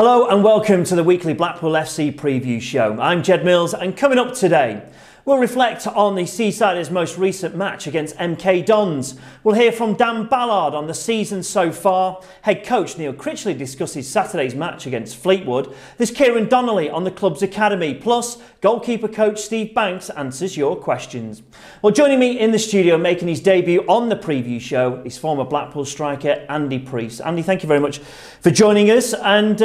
Hello and welcome to the weekly Blackpool FC preview show. I'm Jed Mills, and coming up today, we'll reflect on the Seasiders' most recent match against MK Dons. We'll hear from Dan Ballard on the season so far. Head coach Neil Critchley discusses Saturday's match against Fleetwood. There's Kieran Donnelly on the club's academy. Plus, goalkeeper coach Steve Banks answers your questions. Well, joining me in the studio making his debut on the preview show is former Blackpool striker Andy Preece. Andy, thank you very much for joining us. And,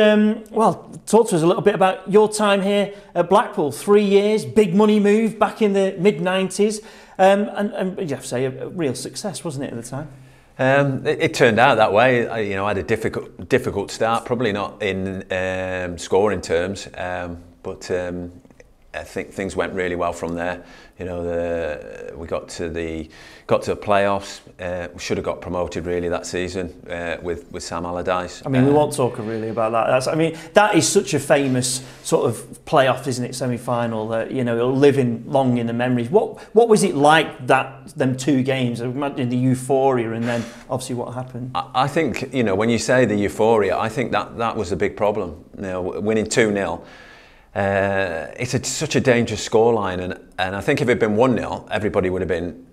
well, talk to us a little bit about your time here at Blackpool. 3 years, big money move back in the mid-90s. And you have to say, a real success, wasn't it, at the time? It turned out that way. I had a difficult start, probably not in scoring terms, but I think things went really well from there. We got to the playoffs. We should have got promoted really that season with Sam Allardyce. I mean, we won't talk really about that. That is such a famous sort of playoff, isn't it? Semi-final that it'll live long in the memories. What was it like them 2 games? Imagine the euphoria, and then obviously what happened. I think when you say the euphoria, I think that was a big problem. Winning 2-0. It's such a dangerous scoreline, and I think if it had been 1-0, everybody would have been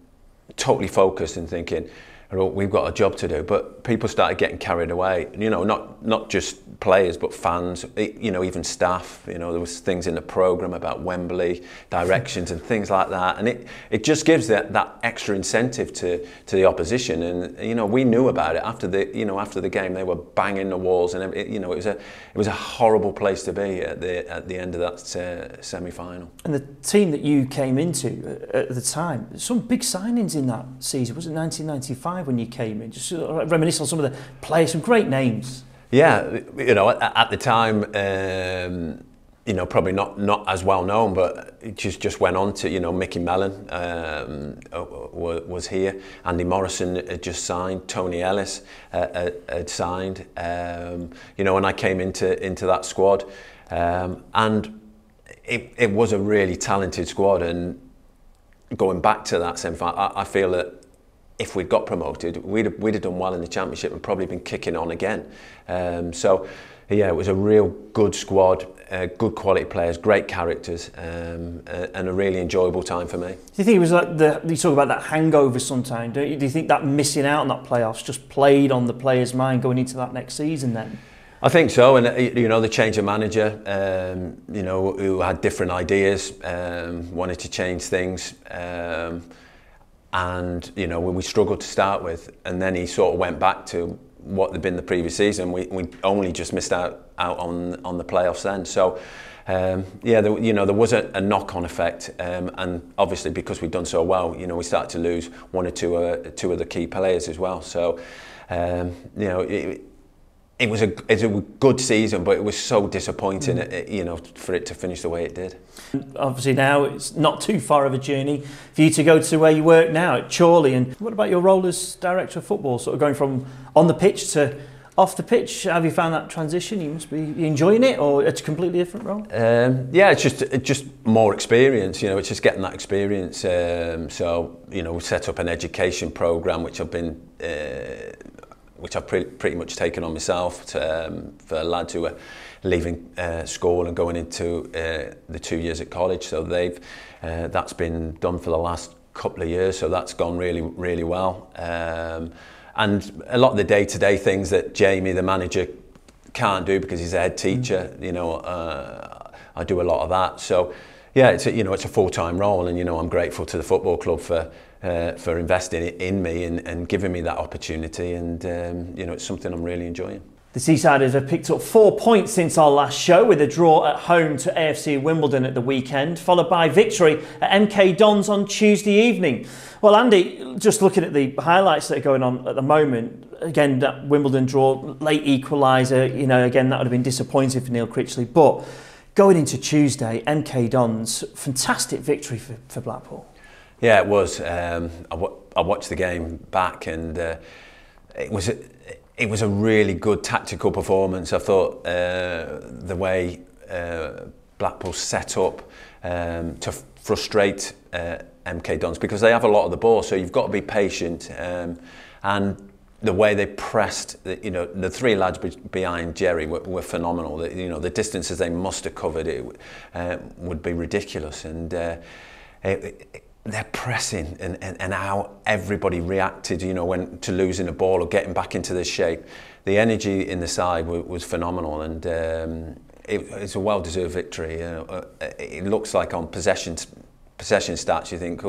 totally focused and thinking, oh, we've got a job to do. But people started getting carried away. Not just players, but fans. Even staff. There was things in the programme about Wembley directions and things like that, and it just gives that extra incentive to the opposition. And we knew about it after the game. They were banging the walls, and it was a horrible place to be at the end of that semi-final. And the team that you came into at the time, some big signings in that season. Was it 1995 when you came in? Just sort of reminisce on some of the players, some great names. Yeah, at the time, probably not as well known, but it just went on to, Mickey Mellon was here, Andy Morrison had just signed, Tony Ellis had signed, and I came into that squad, and it was a really talented squad. And going back to that semi-final, I feel that if we'd got promoted, we'd have done well in the Championship and probably been kicking on again. So, yeah, it was a real good squad, good quality players, great characters, and a really enjoyable time for me. Do you think it was like you talk about that hangover sometimes, don't you? Do you think that missing out on that playoffs just played on the players' mind going into that next season then? I think so, and the change of manager, who had different ideas, wanted to change things. And we struggled to start with, and then he sort of went back to what had been the previous season. We only just missed out on the playoffs then. So there was a knock-on effect, and obviously because we'd done so well, we started to lose one or two of the key players as well. So it was a good season, but it was so disappointing, for it to finish the way it did. Obviously now it's not too far of a journey for you to go to where you work now at Chorley. And what about your role as director of football, sort of going from on the pitch to off the pitch? Have you found that transition? You must be enjoying it, or it's a completely different role? Yeah, it's just more experience. It's just getting that experience. So we set up an education programme, which I've pretty much taken on myself for lads who are leaving school and going into the 2 years at college. So that's been done for the last couple of years. So that's gone really, really well. And a lot of the day-to-day things that Jamie, the manager, can't do because he's a head teacher. I do a lot of that. So yeah, it's a full-time role, and I'm grateful to the football club for investing in me and giving me that opportunity, and it's something I'm really enjoying. The Seasiders have picked up 4 points since our last show, with a draw at home to AFC Wimbledon at the weekend, followed by victory at MK Dons on Tuesday evening. Well, Andy, just looking at the highlights that are going on at the moment, again, that Wimbledon draw, late equaliser, again, that would have been disappointing for Neil Critchley, but going into Tuesday, MK Dons, fantastic victory for Blackpool. Yeah, it was. I watched the game back, and it was a really good tactical performance. I thought the way Blackpool set up to frustrate MK Dons, because they have a lot of the ball, so you've got to be patient. And the way they pressed, the three lads behind Jerry were phenomenal. The distances they must have covered would be ridiculous, and their pressing and how everybody reacted, when to losing a ball or getting back into the shape. The energy in the side was phenomenal, and it's a well-deserved victory. It looks like on possession stats you think,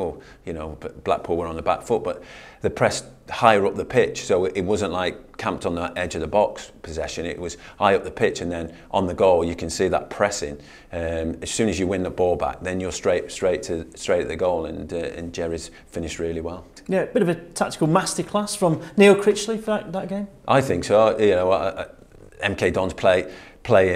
Blackpool were on the back foot, but they pressed higher up the pitch, so it wasn't like camped on the edge of the box possession. It was high up the pitch, and then on the goal you can see that pressing. As soon as you win the ball back, then you're straight at the goal, and Jerry's finished really well. Yeah, a bit of a tactical masterclass from Neil Critchley for that game. I think so. MK Dons play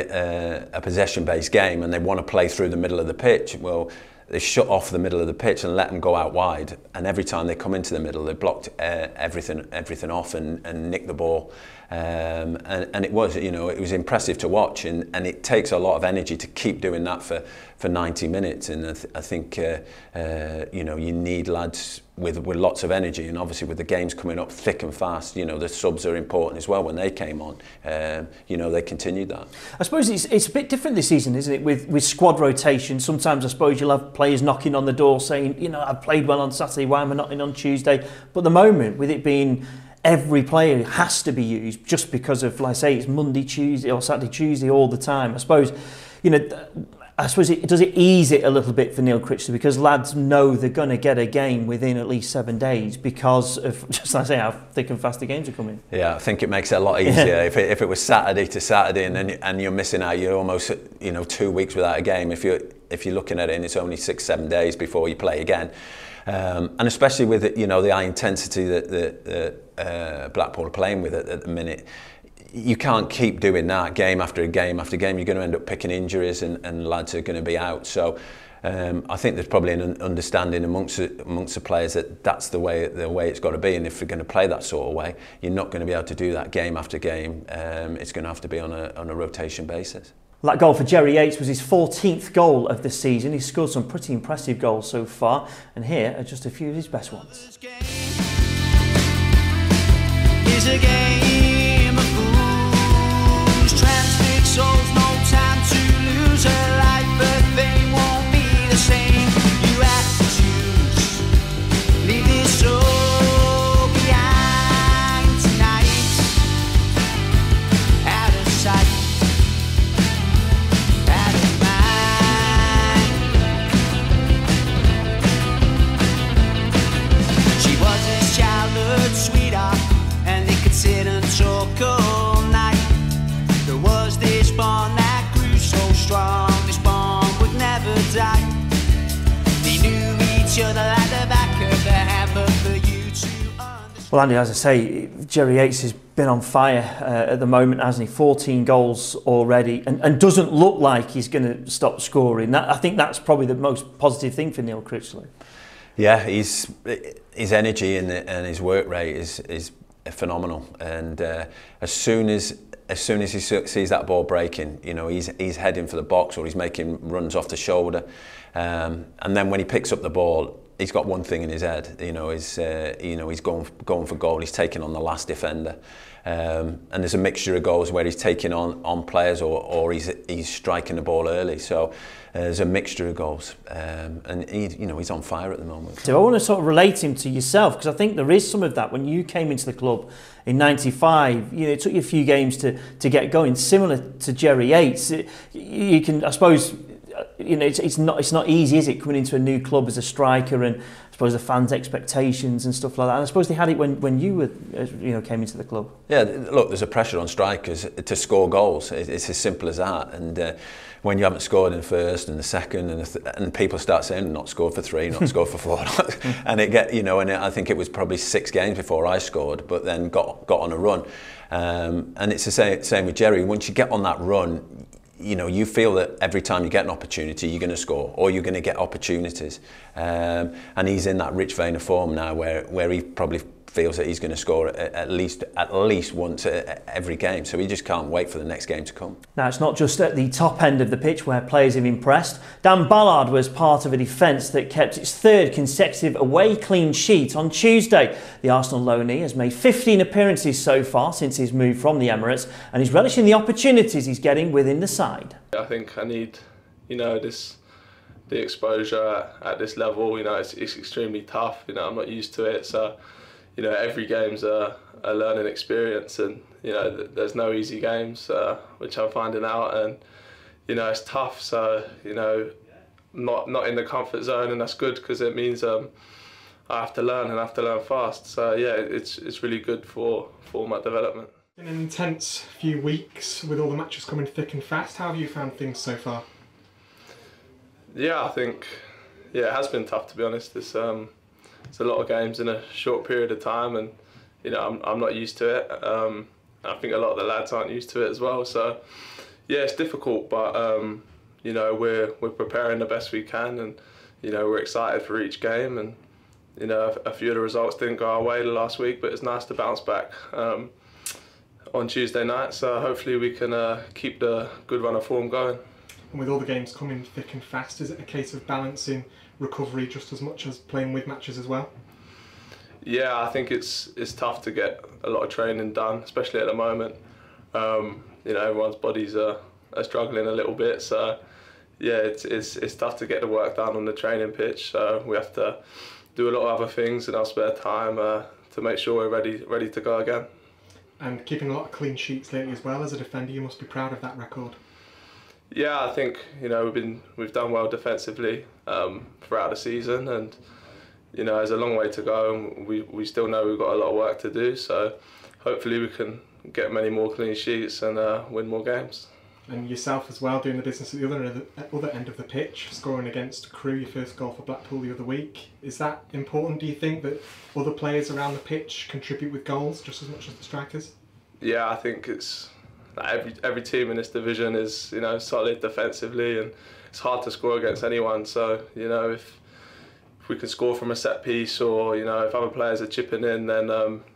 a possession-based game, and they want to play through the middle of the pitch. Well, they shut off the middle of the pitch and let them go out wide, and every time they come into the middle, they blocked everything off and nicked the ball. And it was impressive to watch, and it takes a lot of energy to keep doing that for 90 minutes. And I think you need lads with lots of energy, and obviously with the games coming up thick and fast, the subs are important as well. When they came on, they continued that. I suppose it's a bit different this season, isn't it? With squad rotation, sometimes I suppose you'll have players knocking on the door saying, I've played well on Saturday, why am I not in on Tuesday? But the moment with it being every player has to be used just because of, like I say, it's Monday, Tuesday or Saturday, Tuesday all the time. I suppose, does it ease it a little bit for Neil Critchley, because lads know they're going to get a game within at least 7 days because of, just like I say, how thick and fast the games are coming. Yeah, I think it makes it a lot easier. if it was Saturday to Saturday and you're missing out, you're almost 2 weeks without a game. If you're looking at it and it's only 6-7 days before you play again. And especially with the high intensity that Blackpool are playing with at the minute, you can't keep doing that game after game after game. You're going to end up picking injuries, and lads are going to be out. So I think there's probably an understanding amongst the players that that's the way it's got to be. And if you're going to play that sort of way, you're not going to be able to do that game after game. It's going to have to be on a rotation basis. That goal for Jerry Yates was his 14th goal of the season. He's scored some pretty impressive goals so far, and here are just a few of his best ones. It's a game of fools, transfixed souls, no time to lose a life, but they won't be the same. You have to choose, leave this all behind tonight, out of sight. Sweetheart, and they could sit and talk all night. There was this bond that grew so strong, this bond would never die. They knew each other like the back of their hand, but for you to understand. Well, Andy, as I say, Jerry Yates has been on fire at the moment, hasn't he? 14 goals already, and doesn't look like he's going to stop scoring. I think that's probably the most positive thing for Neil Critchley. Yeah, his energy and his work rate is phenomenal, and as soon as he sees that ball breaking, he's heading for the box, or he's making runs off the shoulder, and then when he picks up the ball, he's got one thing in his head. He's going for goal. He's taking on the last defender, and there's a mixture of goals where he's taking on players, or he's striking the ball early. So there's a mixture of goals, and he's on fire at the moment. So I want to sort of relate him to yourself, because I think there is some of that. When you came into the club in '95, it took you a few games to get going. Similar to Jerry Yates, you can, I suppose, it's not easy, is it, coming into a new club as a striker, and I suppose the fans' expectations and stuff like that. And I suppose they had it when you were, came into the club. Yeah, look, there's a pressure on strikers to score goals. It's as simple as that. And when you haven't scored in the first and the second, and people start saying not scored for 3, not scored for 4, and and I think it was probably 6 games before I scored, but then got on a run. And it's the same with Jerry. Once you get on that run, you feel that every time you get an opportunity, you're going to score, or you're going to get opportunities. And he's in that rich vein of form now where he probably feels that he's going to score at least once every game. So he just can't wait for the next game to come. Now, it's not just at the top end of the pitch where players have impressed. Dan Ballard was part of a defence that kept its third consecutive away clean sheet on Tuesday. The Arsenal loanee has made 15 appearances so far since his move from the Emirates, and he's relishing the opportunities he's getting within the side. I think I need, the exposure at this level. It's extremely tough. I'm not used to it, so every game's a learning experience, and there's no easy games, which I'm finding out, and it's tough. So not in the comfort zone, and that's good because it means I have to learn, and I have to learn fast. So yeah, it's really good for my development. Been an intense few weeks with all the matches coming thick and fast. How have you found things so far? Yeah, I think it has been tough, to be honest. It's a lot of games in a short period of time, and I'm not used to it. I think a lot of the lads aren't used to it as well. So yeah, it's difficult, but we're preparing the best we can, and we're excited for each game. And a few of the results didn't go our way the last week, but it's nice to bounce back on Tuesday night. So hopefully we can keep the good run of form going. And with all the games coming thick and fast, is it a case of balancing recovery just as much as playing with matches as well? Yeah, I think it's tough to get a lot of training done, especially at the moment. Everyone's bodies are struggling a little bit, so yeah, it's tough to get the work done on the training pitch. So we have to do a lot of other things in our spare time to make sure we're ready to go again. And keeping a lot of clean sheets lately as well. As a defender, you must be proud of that record. Yeah, I think we've done well defensively throughout the season, and there's a long way to go, and we still know we've got a lot of work to do. So hopefully we can get many more clean sheets and win more games. And yourself as well, doing the business at the other end of the pitch, scoring against Crewe, your first goal for Blackpool the other week. Is that important? Do you think that other players around the pitch contribute with goals just as much as the strikers? Yeah, I think it's. Every team in this division is solid defensively, and it's hard to score against anyone. So if we can score from a set piece, or if other players are chipping in, then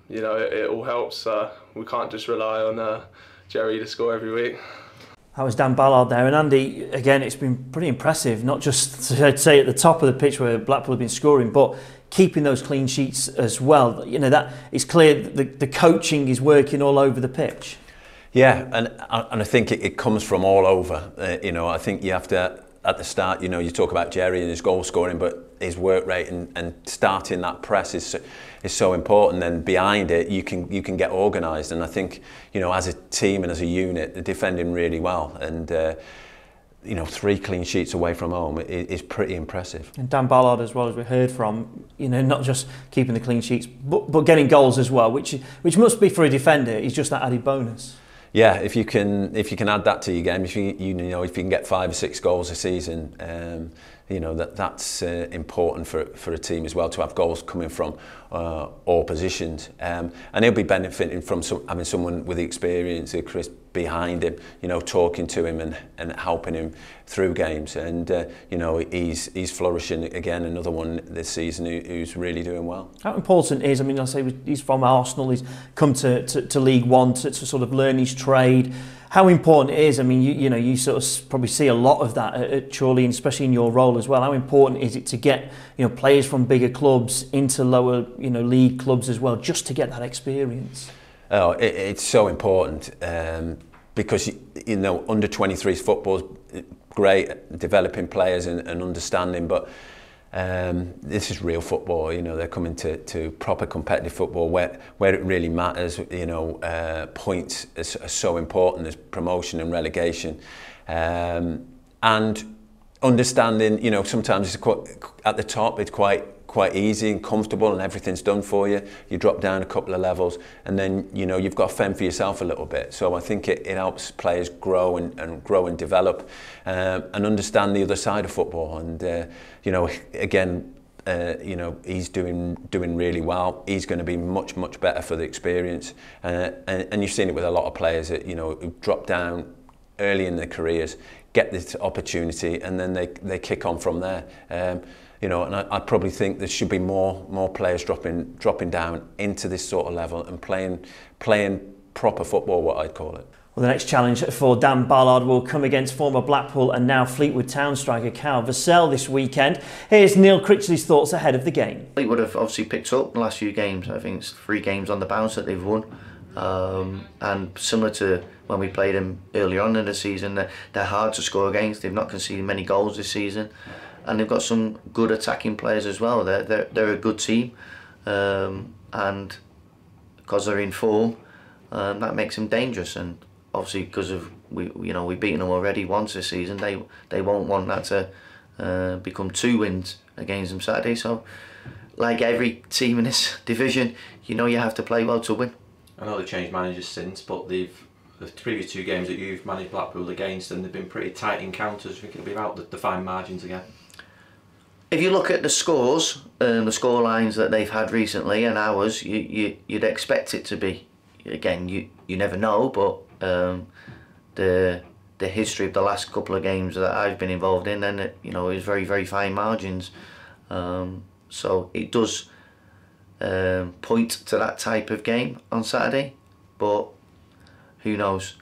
it all helps. We can't just rely on Jerry to score every week. That was Dan Ballard there, and Andy, again, it's been pretty impressive, not just I'd say at the top of the pitch where Blackpool have been scoring, but keeping those clean sheets as well. That it's clear that the coaching is working all over the pitch. Yeah, and I think it comes from all over. I think you have to, at the start, you talk about Jerry and his goal scoring, but his work rate and starting that press is so important. Then behind it, you can get organised. And I think, as a team and as a unit, they're defending really well. And 3 clean sheets away from home is pretty impressive. And Dan Ballard, as well, as we heard from, not just keeping the clean sheets, but getting goals as well, which must be for a defender is just that added bonus. Yeah, if you can add that to your game, if you can get 5 or 6 goals a season, that's important for a team as well, to have goals coming from all positions. And he'll be benefiting from having someone with the experience of Chris behind him, talking to him and helping him through games. And he's flourishing again, another one this season who's really doing well. How important is, I say he's from Arsenal, he's come to League One to sort of learn his trade. How important it is, you sort of probably see a lot of that at Chorley, and especially in your role as well. How important is it to get players from bigger clubs into lower league clubs as well, just to get that experience? Oh, it's so important because under 23s football's great, developing players and understanding, but this is real football. They're coming to proper competitive football where it really matters. Points are so important as promotion and relegation, and understanding. Sometimes it's at the top. It's quite easy and comfortable, and everything's done for you. You drop down a couple of levels, and then you've got to fend for yourself a little bit. So I think it helps players grow and develop, and understand the other side of football. And again, he's doing really well. He's going to be much better for the experience, and you've seen it with a lot of players that who drop down early in their careers, get this opportunity, and then they kick on from there. You know, and I probably think there should be more players dropping down into this sort of level and playing proper football, what I'd call it. Well, the next challenge for Dan Ballard will come against former Blackpool and now Fleetwood Town striker Kyle Vassell this weekend. Here's Neil Critchley's thoughts ahead of the game. Fleetwood have obviously picked up the last few games. I think it's 3 games on the bounce that they've won. And similar to when we played them earlier on in the season, they're hard to score against. They've not conceded many goals this season. And they've got some good attacking players as well. They're a good team. And because they're in form, that makes them dangerous. And obviously, because of we've beaten them already once this season, they won't want that to become 2 wins against them Saturday. So, like every team in this division, you have to play well to win. I know they've changed managers since, but the previous 2 games that you've managed Blackpool against, and they've been pretty tight encounters. I think it'll be about the fine margins again. If you look at the scores, the score lines that they've had recently and ours, you'd expect it to be. Again, you never know, but the history of the last couple of games that I've been involved in, then it is very, very fine margins. So it does point to that type of game on Saturday, but who knows?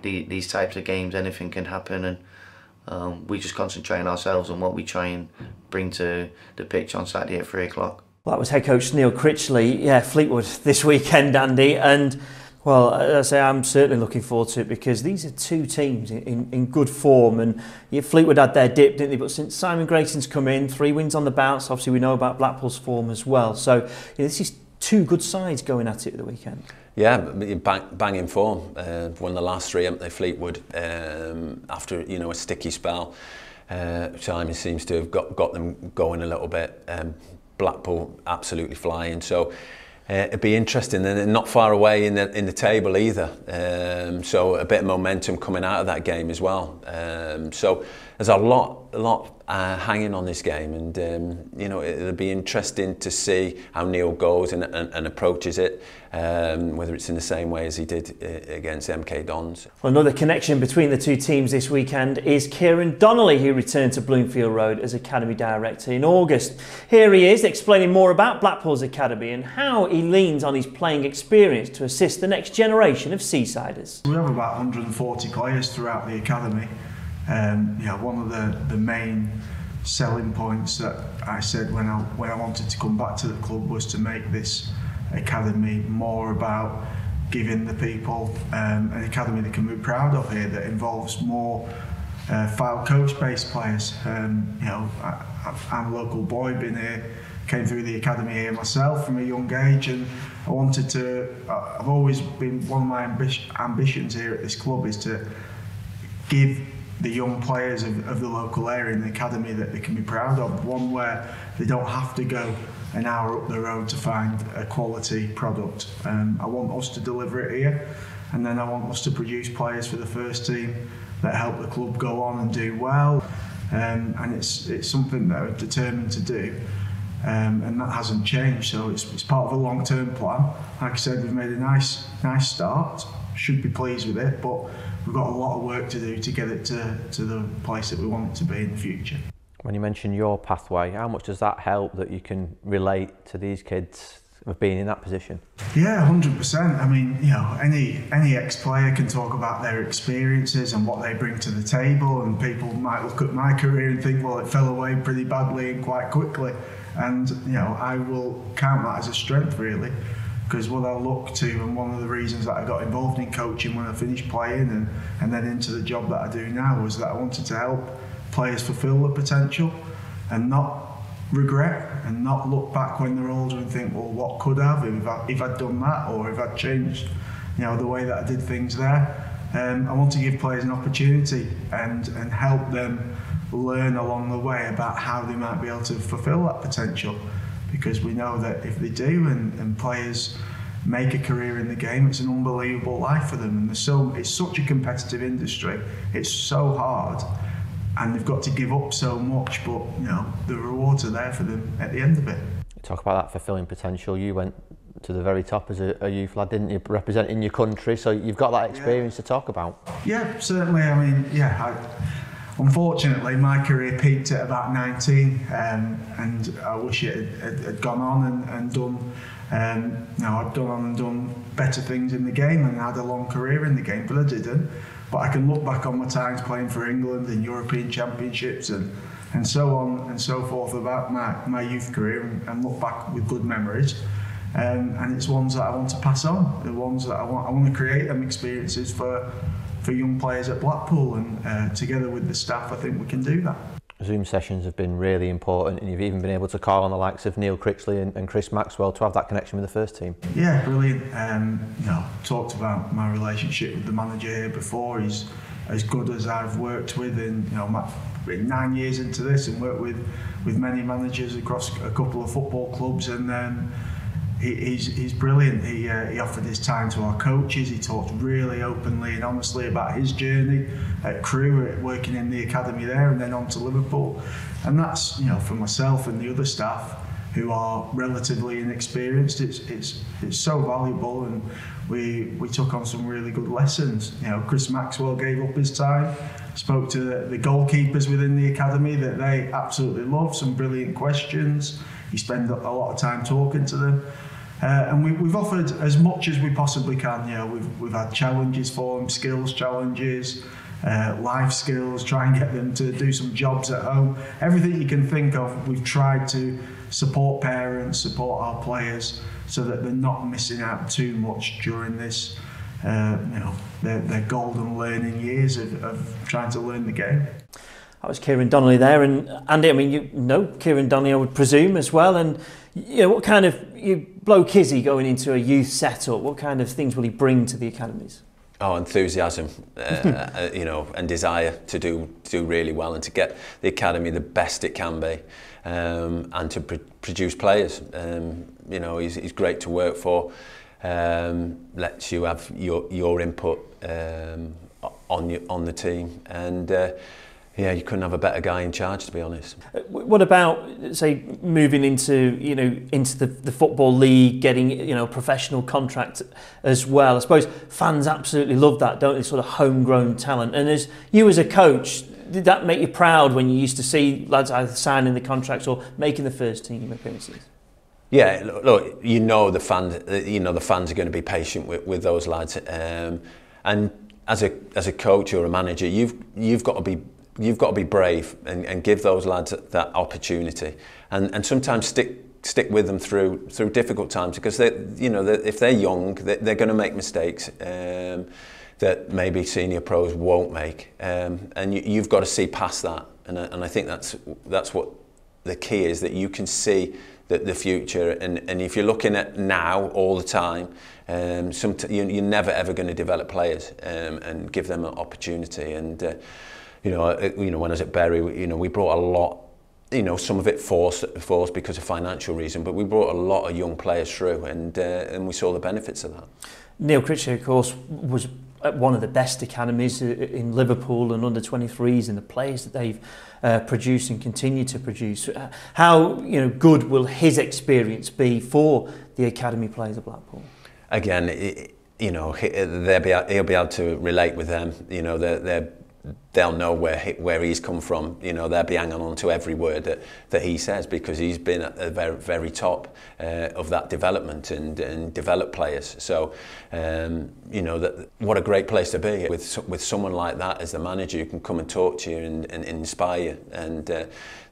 These types of games, anything can happen, and we just concentrate on ourselves and what we try and bring to the pitch on Saturday at 3 o'clock. Well, that was head coach Neil Critchley. Yeah, Fleetwood this weekend, Andy, and well, as I say, I'm certainly looking forward to it because these are 2 teams in good form, and Fleetwood had their dip, didn't they? But since Simon Grayson's come in, 3 wins on the bounce. Obviously, we know about Blackpool's form as well. So this is 2 good sides going at it at the weekend. Yeah, banging form. Won the last 3, haven't they, Fleetwood? After a sticky spell, Simon seems to have got them going a little bit. Blackpool absolutely flying. So. It'd be interesting, and they're not far away in the table either. So a bit of momentum coming out of that game as well. So there's a lot hanging on this game, and it'll be interesting to see how Neil goes and approaches it, whether it's in the same way as he did against MK Dons. Well, another connection between the 2 teams this weekend is Kieran Donnelly, who returned to Bloomfield Road as Academy Director in August. Here he is explaining more about Blackpool's Academy and how he leans on his playing experience to assist the next generation of Seasiders. We have about 140 players throughout the Academy. One of the main selling points that I said when I wanted to come back to the club was to make this academy more about giving the people an academy they can be proud of here, that involves more file coach based players. I'm a local boy, been here, came through the academy here myself from a young age, and I've always been, one of my ambitions here at this club is to give the young players of the local area in the academy that they can be proud of, one where they don't have to go an hour up the road to find a quality product. I want us to deliver it here, and then I want us to produce players for the first team that help the club go on and do well, and it's something that we're determined to do, and that hasn't changed. So it's part of a long-term plan. Like I said, we've made a nice start, should be pleased with it, but we've got a lot of work to do to get it to the place that we want it to be in the future. When you mention your pathway, how much does that help that you can relate to these kids of being in that position? Yeah, 100%. I mean, any ex-player can talk about their experiences and what they bring to the table, and people might look at my career and think, well, it fell away pretty badly and quite quickly. And I will count that as a strength, really. Because what I look to, and one of the reasons that I got involved in coaching when I finished playing and then into the job that I do now, was that I wanted to help players fulfil their potential and not regret and not look back when they're older and think, well, what could I have if I'd done that, or if I'd changed the way that I did things there. I want to give players an opportunity and help them learn along the way about how they might be able to fulfil that potential. Because we know that if they do, and players make a career in the game, it's an unbelievable life for them. And it's such a competitive industry. It's so hard, and they've got to give up so much. But the rewards are there for them at the end of it. Talk about that fulfilling potential. You went to the very top as a youth lad, didn't you? Representing your country, so you've got that experience to talk about. Yeah, certainly. I mean, unfortunately, my career peaked at about 19, and I wish it had gone on and done. I'd gone on and done better things in the game and had a long career in the game, but I didn't. But I can look back on my times playing for England in European Championships and so on and so forth about my youth career and look back with good memories. And it's ones that I want to pass on, the ones that I want to create them experiences for young players at Blackpool, and together with the staff I think we can do that. Zoom sessions have been really important, and you've even been able to call on the likes of Neil Critchley and Chris Maxwell to have that connection with the first team. Yeah, brilliant. Talked about my relationship with the manager here before. He's as good as I've worked with, and been 9 years into this and worked with many managers across a couple of football clubs, and he's brilliant. He offered his time to our coaches. He talked really openly and honestly about his journey at Crewe, working in the academy there, and then on to Liverpool. And that's, for myself and the other staff who are relatively inexperienced, it's so valuable, and we took on some really good lessons. Chris Maxwell gave up his time, spoke to the goalkeepers within the academy that they absolutely love, some brilliant questions. He spent a lot of time talking to them. And we've offered as much as we possibly can. We've had challenges for them, skills challenges, life skills, try and get them to do some jobs at home. Everything you can think of, we've tried to support parents, support our players, so that they're not missing out too much during this, their golden learning years of trying to learn the game. That was Kieran Donnelly there, and Andy, I mean, you know Kieran Donnelly, I would presume, as well. And what kind of bloke is he going into a youth setup? What kind of things will he bring to the academies? Oh, enthusiasm, and desire to do really well and to get the academy the best it can be, and to produce players. He's great to work for. Lets you have your input on the team, and you couldn't have a better guy in charge, to be honest. What about, say, moving into the football league, getting a professional contract as well? I suppose fans absolutely love that, don't they? Sort of homegrown talent. And as you as a coach, did that make you proud when you used to see lads either signing the contracts or making the first team appearances? Yeah, look, the fans are going to be patient with those lads, and as a coach or a manager, you've got to be brave and give those lads that opportunity, and sometimes stick with them through difficult times, because if they're young, they're going to make mistakes that maybe senior pros won't make, and you've got to see past that, and I think that's what the key is, that you can see the future, and if you're looking at now all the time, you're never ever going to develop players and give them an opportunity. And when I was at Bury, we brought a lot. Some of it forced because of financial reason, but we brought a lot of young players through, and we saw the benefits of that. Neil Critchley, of course, was at one of the best academies in Liverpool and under 23s, and the players that they've produced and continue to produce. How good will his experience be for the academy players at Blackpool? Again, he'll be able to relate with them. They'll know where he's come from. They'll be hanging on to every word that he says, because he's been at the very, very top of that development and develop players. So, what a great place to be with someone like that as the manager, who can come and talk to you and inspire you. And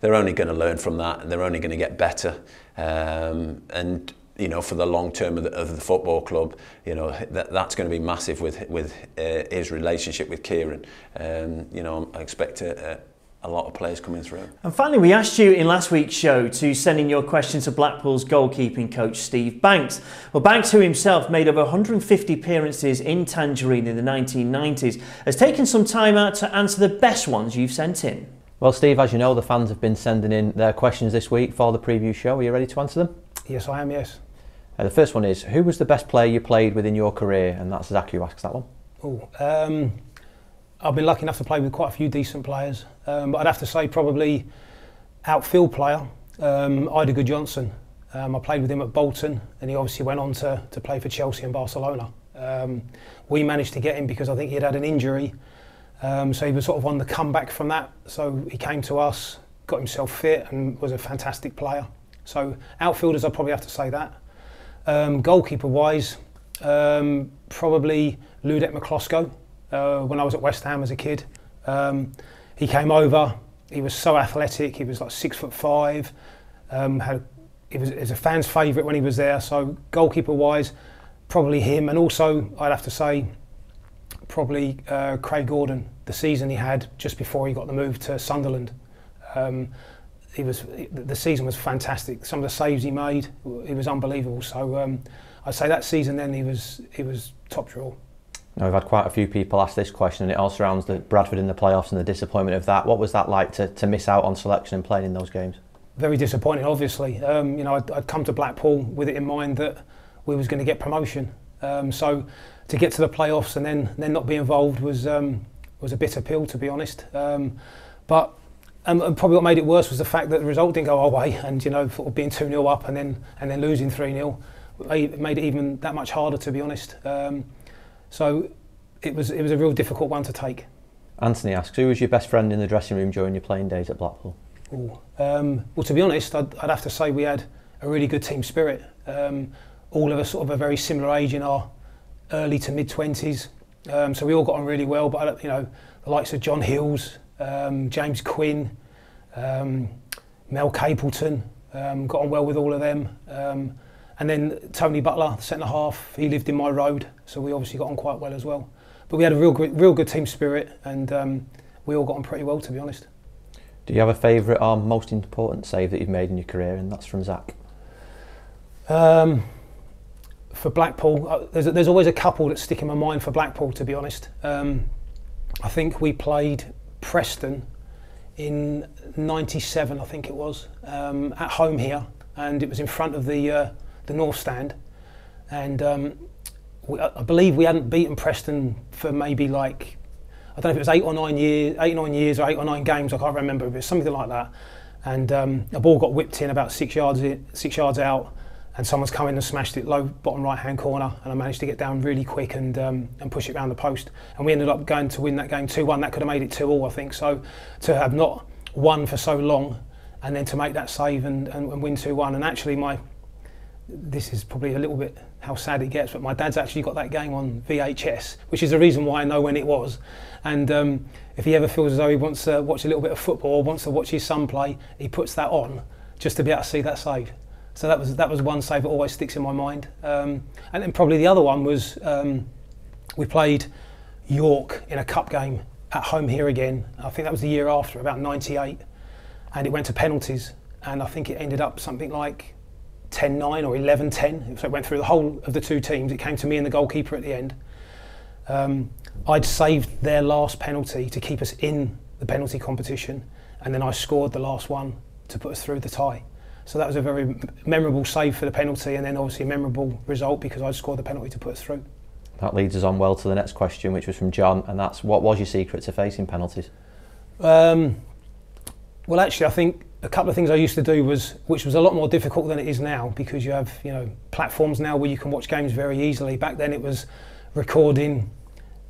they're only going to learn from that, and they're only going to get better. And for the long term of the football club, that's going to be massive with his relationship with Ciaran. I expect a lot of players coming through. And finally, we asked you in last week's show to send in your questions to Blackpool's goalkeeping coach, Steve Banks. Well, Banks, who himself made over 150 appearances in Tangerine in the 1990s, has taken some time out to answer the best ones you've sent in. Well, Steve, as you know, the fans have been sending in their questions this week for the preview show. Are you ready to answer them? Yes, I am, yes. The first one is, who was the best player you played with in your career? And that's Zach who asks that one. I've been lucky enough to play with quite a few decent players, but I'd have to say probably outfield player, Ida Johnson. I played with him at Bolton, and he obviously went on to play for Chelsea and Barcelona. We managed to get him because I think he had an injury, So he was sort of on the comeback from that. So he came to us, got himself fit, and was a fantastic player. So outfielders, I'd probably have to say that. Goalkeeper-wise, probably Ludek Miklosko. When I was at West Ham as a kid, he came over. He was so athletic. He was like 6'5". He was a fan's favourite when he was there. So goalkeeper-wise, probably him. And also, I'd have to say, probably Craig Gordon. The season he had just before he got the move to Sunderland. The season was fantastic. Some of the saves he made, he was unbelievable. So I'd say that season then he was top draw. Now, we've had quite a few people ask this question, and it all surrounds the Bradford in the playoffs and the disappointment of that. What was that like to miss out on selection and playing in those games? Very disappointing, obviously. I'd come to Blackpool with it in mind that we was going to get promotion. So to get to the playoffs and then not be involved was a bitter pill, to be honest. But probably what made it worse was the fact that the result didn't go our way, and sort of being 2-0 up and then losing 3-0 made it even that much harder, to be honest. So it was a real difficult one to take. Anthony asks, who was your best friend in the dressing room during your playing days at Blackpool? Well, to be honest, I'd have to say we had a really good team spirit. All of us sort of a very similar age in our early to mid-20s. So we all got on really well, but the likes of John Hills, James Quinn, Mel Capleton, got on well with all of them. And then Tony Butler, centre half, he lived in my road, so we obviously got on quite well as well. But we had a real good team spirit, and we all got on pretty well, to be honest. Do you have a favourite or most important save that you've made in your career? And that's from Zach. For Blackpool, there's always a couple that stick in my mind for Blackpool, to be honest. I think we played Preston in '97, I think it was, at home here, and it was in front of the North Stand, and I believe we hadn't beaten Preston for maybe like, I don't know if it was 8 or 9 years or 8 or 9 games, I can't remember, but it was something like that. And a ball got whipped in about 6 yards out, and someone's come in and smashed it low bottom right hand corner, and I managed to get down really quick and push it round the post, and we ended up going to win that game 2-1. That could have made it 2-2, I think. So to have not won for so long and then to make that save and win 2-1, and actually this is probably a little bit how sad it gets, but my dad's actually got that game on VHS, which is the reason why I know when it was. And if he ever feels as though he wants to watch a little bit of football or wants to watch his son play, he puts that on just to be able to see that save. So that was one save that always sticks in my mind. And then probably the other one was we played York in a cup game at home here again. I think that was the year after, about '98, and it went to penalties, and I think it ended up something like 10-9 or 11-10. So it went through the whole of the two teams. It came to me and the goalkeeper at the end. I'd saved their last penalty to keep us in the penalty competition, and then I scored the last one to put us through the tie. So that was a very memorable save for the penalty, and then obviously a memorable result because I scored the penalty to put us through. That leads us on well to the next question, which was from John, and that's, what was your secret to facing penalties? Well, actually, I think a couple of things I used to do which was a lot more difficult than it is now, because you have platforms now where you can watch games very easily. Back then it was recording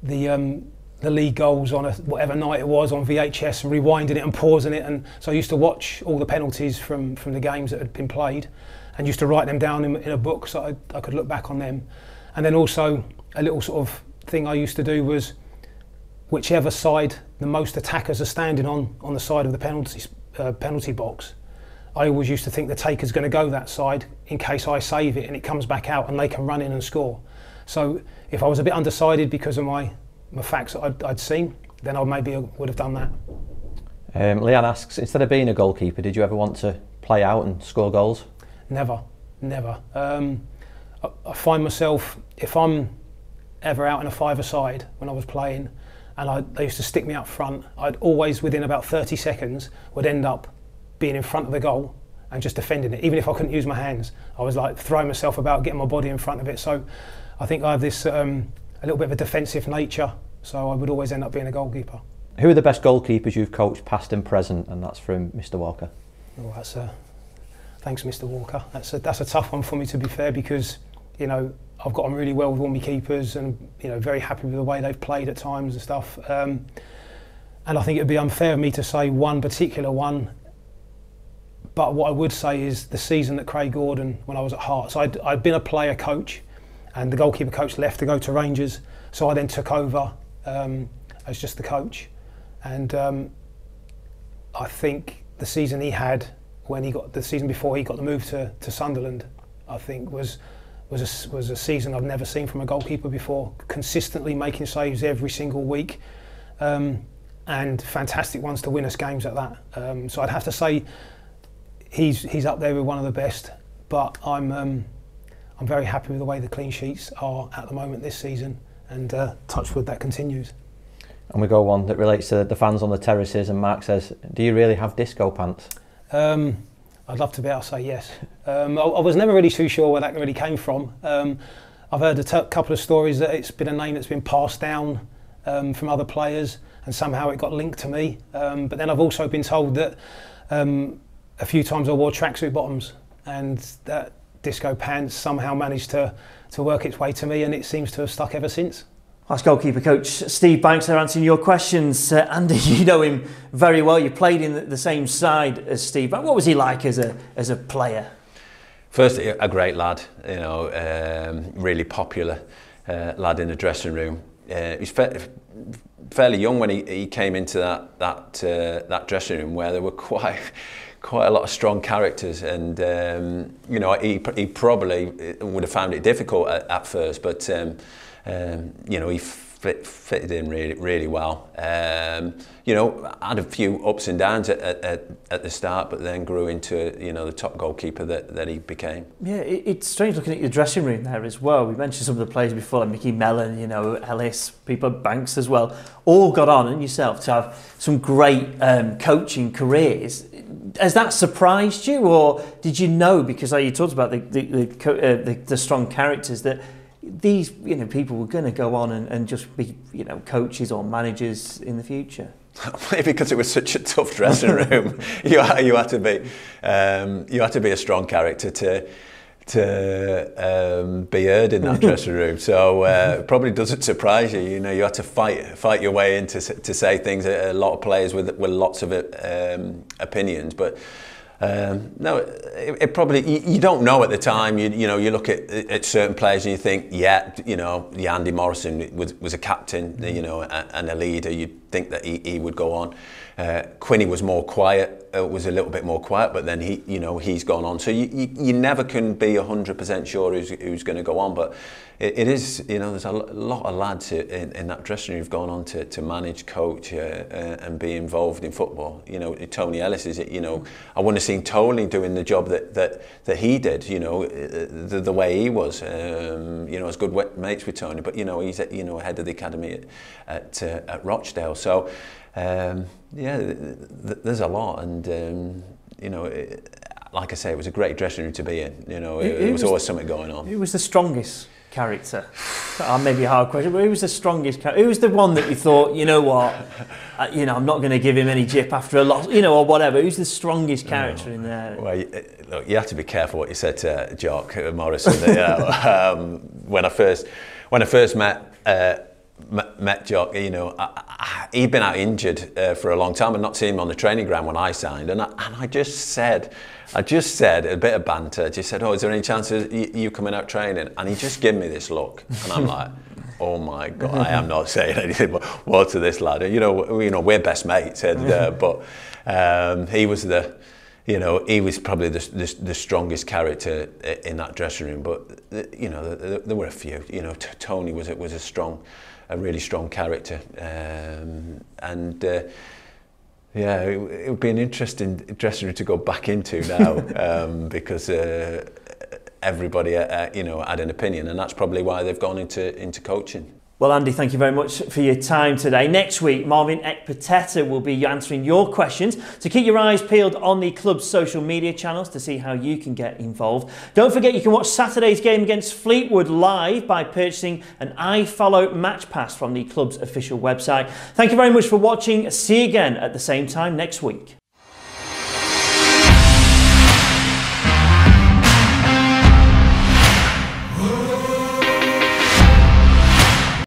the league goals on whatever night it was on VHS and rewinding it and pausing it, and so I used to watch all the penalties from the games that had been played and used to write them down in a book so I could look back on them. And then also a little sort of thing I used to do was, whichever side the most attackers are standing on the side of the penalty box, I always used to think the taker's going to go that side in case I save it and it comes back out and they can run in and score. So if I was a bit undecided because of my facts that I'd seen, then I maybe would have done that. Leanne asks, instead of being a goalkeeper, did you ever want to play out and score goals? Never. I find myself, if I'm ever out in a five-a-side when I was playing, and they used to stick me up front, I'd always, within about 30 seconds, would end up being in front of the goal and just defending it. Even if I couldn't use my hands, I was like throwing myself about, getting my body in front of it. So I think I have this a little bit of a defensive nature, so I would always end up being a goalkeeper. Who are the best goalkeepers you've coached, past and present? And that's from Mr. Walker. Oh, thanks, Mr. Walker. That's a tough one for me, to be fair, because you know, I've got on really well with all my keepers, and you know, very happy with the way they've played at times and stuff. And I think it'd be unfair of me to say one particular one. But what I would say is the season that Craig Gordon, when I was at Hearts, I'd been a player coach, and the goalkeeper coach left to go to Rangers, so I then took over as just the coach. And I think the season he had, the season before he got the move to Sunderland, I think was a season I've never seen from a goalkeeper before. Consistently making saves every single week, and fantastic ones to win us games at that. So I'd have to say he's up there with one of the best. But I'm very happy with the way the clean sheets are at the moment this season, and touch wood that continues. And we go one that relates to the fans on the terraces, and Mark says, do you really have disco pants? I'd love to be able to say yes. I was never really too sure where that really came from. I've heard a couple of stories that it's been a name that's been passed down from other players, and somehow it got linked to me. But then I've also been told that a few times I wore tracksuit bottoms, and that disco pants somehow managed to work its way to me, and it seems to have stuck ever since. That's goalkeeper coach Steve Banks there answering your questions. Andy, you know him very well. You played in the same side as Steve. What was he like as a player? Firstly, a great lad, you know, really popular lad in the dressing room. He's fairly young when he came into that dressing room, where there were quite a lot of strong characters, and you know, he probably would have found it difficult at first, but you know, he fitted in really well. You know, had a few ups and downs at the start, but then grew into, you know, the top goalkeeper that he became. Yeah, it's strange looking at your dressing room there as well. We mentioned some of the players before, like Mickey Mellon, you know, Ellis, people at Banks as well, all got on, and yourself, to have some great coaching careers. Has that surprised you, or did you know, because you talked about the strong characters, that these, you know, people were going to go on and just be, you know, coaches or managers in the future? Maybe because it was such a tough dressing room. you had to be a strong character to be heard in that dressing room. So it probably doesn't surprise you. You know, you had to fight your way in to say things. A lot of players with lots of opinions, but. No, it probably, you don't know at the time. You know, you look at certain players and you think, yeah, you know, Andy Morrison was a captain, you know, and a leader. You'd think that he would go on. Quinny was more quiet, was a little bit more quiet, but then he's gone on. So you never can be 100% sure who's going to go on. But it is, you know, there's a lot of lads in that dressing room who've gone on to manage, coach, and be involved in football. You know, Tony Ellis is, you know, I wouldn't have seen Tony doing the job that he did. You know, the way he was. You know, as good mates with Tony, but you know, he's head of the academy at Rochdale. So. Yeah, there's a lot, and you know, like I say, it was a great dressing room to be in. You know, it was always something going on. Who was the strongest character? Maybe a hard question, but who was the strongest character? Who was the one that you thought, you know what, you know, I'm not going to give him any jip after a loss, you know, or whatever? Who's the strongest character in there? Well, look, you have to be careful what you said to Jock Morrison. You know, when I first met Jock, you know, he'd been out injured for a long time and not seen him on the training ground when I signed, and I just said a bit of banter. Just said, "Oh, is there any chance of you coming out training?" And he just gave me this look, and I'm like, "Oh my God, I am not saying anything more to this lad." And you know, we're best mates, but he was he was probably the strongest character in that dressing room. But you know, there were a few. You know, Tony was a really strong character, and yeah, it would be an interesting dressing room to go back into now, because everybody you know, had an opinion, and that's probably why they've gone into coaching. Well, Andy, thank you very much for your time today. Next week, Marvin Ekpiteta will be answering your questions. So keep your eyes peeled on the club's social media channels to see how you can get involved. Don't forget you can watch Saturday's game against Fleetwood live by purchasing an iFollow match pass from the club's official website. Thank you very much for watching. See you again at the same time next week.